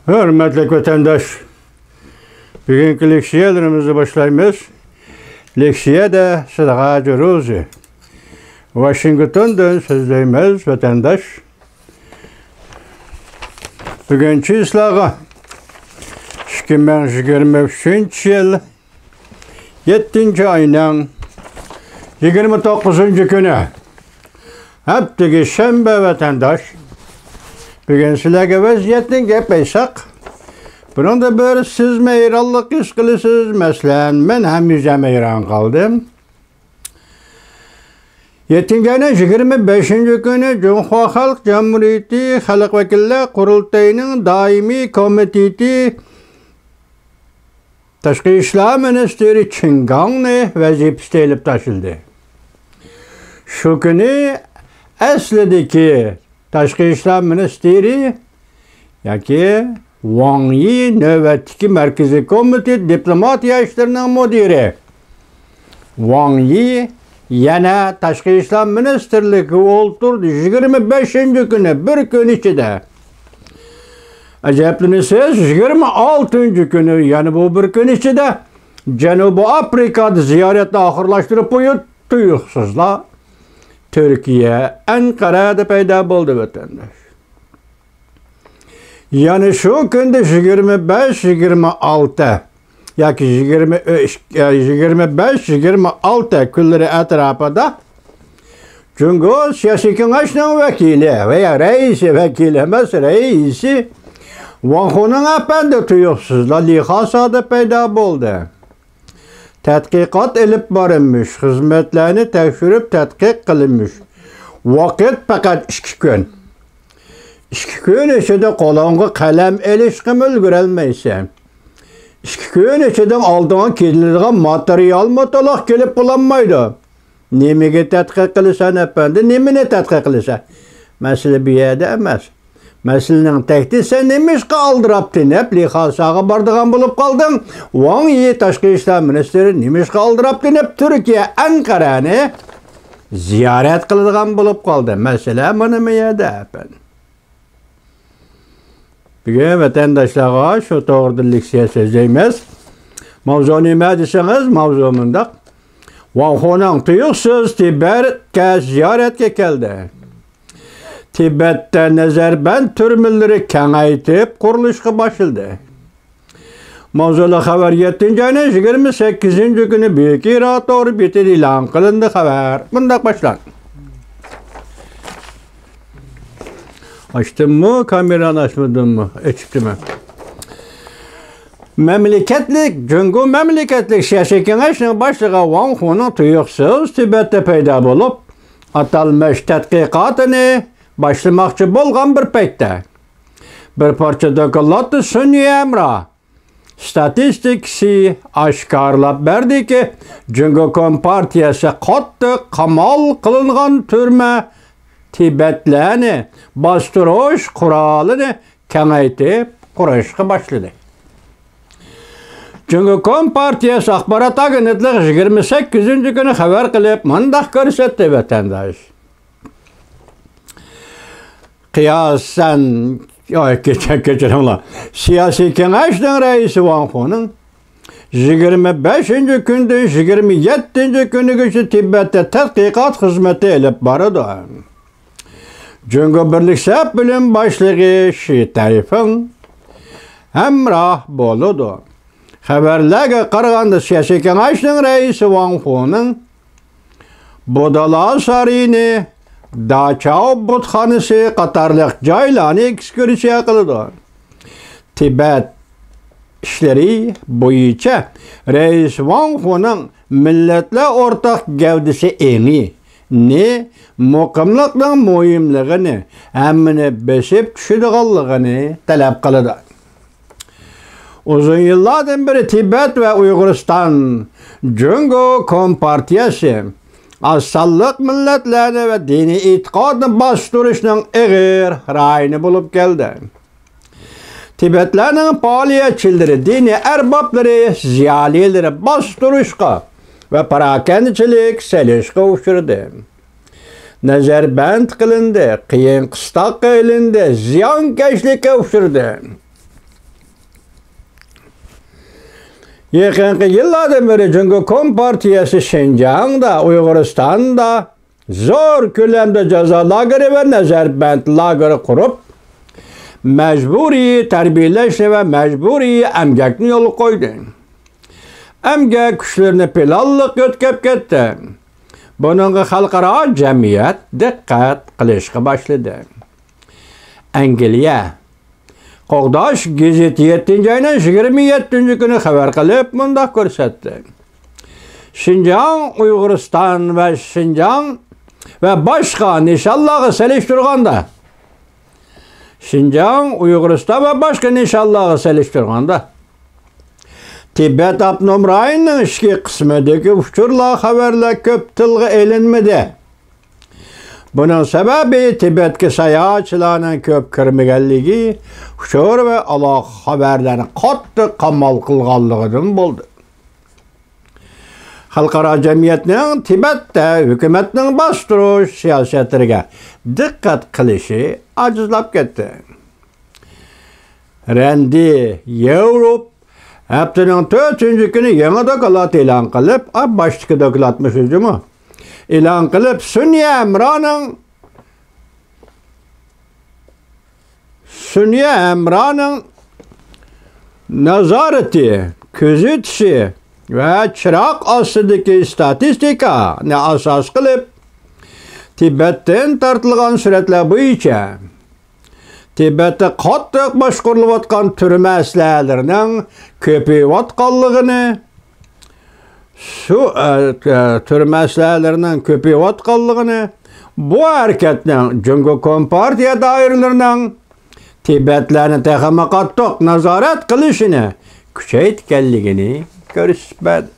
Hürmetli vatandaş, bugünkü leksiyalarımızı başlayımız. Leksiya da Sıdaka Rozi. Washington'dan sözleyimiz vatandaş. Bugünkü islağı 2023 yıl 7. ayının 29. günü. Hepteki şembe vatandaş. Bugün sizlerge vaziyetini gepeysak, bunun da böyle siz meyrallık iş kılısınız. Mesela ben hem yüze meyran kaldım. 7. ayının 25. günü Cumhuriyet Halk Cumhuriyeti Halk Vekiller Kurultayı'nın daimi komiteti Tashqi İşler Ministeri Çingan'ı vazifesi elip taşıldı. Şu günü aslideki Tashqi İşler Ministeri yaki Wang Yi növbetdeki Merkezi Komiteti Diplomatiya işlerinin müdiri. Wang Yi yana Tashqi İşler Ministerliği olturdu 25. günü bir gün içinde. Acayiplenisiz 26. günü yani bu bir gün içinde Cenubu Afrika'da ziyareti ahırlaştırıp tuyuksuzla Türkiye, Ankara'da peyda oldu vatandaş. Yani şu günde 25-26 yaki 25-26 külleri etrafında çünkü siyasi kengaşının vekili veya reisi vekilemez reisi Vanhunun efendi tuyuksuzla lihasada peyda oldu. Tədqiqat elip barınmış, hizmetlerini tekşürüp tədqiq kılınmış. Vakit fakat 2 gün. 2 gün içinde kolonga kalem elişkim ülgürelmeyse. 2 gün içinde aldığın kedildiğin materyal mutlak gelip bulanmaydı. Nemige tədqiq kılırsan efendi, nemine tədqiq kılırsan. Mesele bir yerde emez. Meselenin tekti sen nemiş kaldırıp dinep lihasaga bardığan bulup kaldın. Wang Yi Tashqi İşler Ministeri nemiş kaldırıp dinep Türkiye Ankara'nı ziyaret kıldığan bulup kaldı. Mesela bunu mu yedi efendim? Bugün vatandaşlara şu doğrudur sözleyimiz. Mavzu ne deseniz mavzumunda Wang Yi'nin tuyuksuz Tibet'e ziyaretke geldi. Tibet'te Nezarband türmülleri kengaytip kuruluşa başladı. Mavzulu haber 7. ayının 28. günü büyük irator bitir ilan kılındı haber. Bundak başlan. Açtın mı? Kameranı açmadın mı? Açtı mı? Memleketlik, çünkü memleketlik siyasi kengaşının başlığı Wang Yi'nin tuyuksuz Tibet'te peyda bulup atalmış tədqiqatını başlamakçı bolgan bir peytte. Bir parça dokulattı Sünni Emrah. Statistiksi aşkarlap berdi ki Cumhuriyet Partiyası kattı kamal kılıngan türme Tibetlerini bastırış kuralını kengaytip kuruşka başladı. Cumhuriyet Partiyası akbarat agentlik 28. günü haber kılıp mandak görsetti vatandaş. Kıyasen geçelim la. Siyasi kengaşının reisi Wang Yi'nin 25. günde 27. günü güçlü Tibet'te tədqiqat hizmeti elip barıdı. Çünkü Birlik Səhv Bilim Başlığı Şi Tayfın Emrah boludu. Haberlerge qaraganda siyasi kengaşının reisi Wang Yi'nin Budala Sarayı'nı Dachau Butxanası Qatarlıq caylarını ekskursiya kıldı. Tibet işleri boyunca Reis Wang Yi'nin milletle ortak gövdesi eni, ne muqimliqnin muhimligini, hemmini besip düşüdüğallığını talep kıldı. Uzun yıllardan beri Tibet ve Uyguristan Cumhuriyet Kompartiyası asallık milletlerini ve dini itikadını bastırışının eğer rayını bulup geldi. Tibetlerinin faaliyetçileri, dini erbapları, ziyalileri bastırışka ve parakendicilik selişka uçurdu. Nezarband kılındı, kıyın kıstak kılındı, ziyankeşlik uçurdu. Yakınki yıllardan beri Cumhuriyet Kompartiyası Şinjan'da, Uyguristan'da zor kölemde ceza lageri ve nezarband lageri kurup mecburi terbiyeleşme ve mecburi emgekni yolu koydu. Emgek güçlerini planlık ötkep gitti. Bunun halkara cemiyet dikkat kılışkı başladı. Angliya Qo'g'dosh gazeti 7 ayının 27 günü haber kılıp mundaq ko'rsatdi. Şinjan, Uyg'uriston ve Şinjan ve başka nishonlarga selishtirganda Şinjan, Uyg'uriston ve başka nishonlarga selishtirganda Tibet Abnum rayonining ichki qismidagi uchurlar xabarlar ko'p tilga elinmadi. Bunun sebebi Tibet'ki sayahatchilarning ko'p kirmaganligi, uchur ve aloqa xabarlarni qattiq qamal qilganligidan bo'ldi. Xalqaro jamiyatning Tibetda hukumatning bostirish siyosatiga diqqat qilishi ajizlab ketdi. Randi Yevropa haftaning 4 kuni yangi doklad e'lon qilib, boshqa dokladmish o'zimi? E'lon qilib, Sunniya Emran'ın nazareti, kuzatishi ve chiroq ostidagi statistika ne asas qilib, Tibetdan tortilgan suratlar bo'yicha Tibetda qattiq boshqarilayotgan turma aslahalarining ko'payayotganligini, turma aslahalarining ko'payayotganligini, bu hareketning Cumhuriyet Kompartiya doiralarining Tibetlarni texama qattiq nazorat qilishini kuchaytirganligini ko'rsatdi.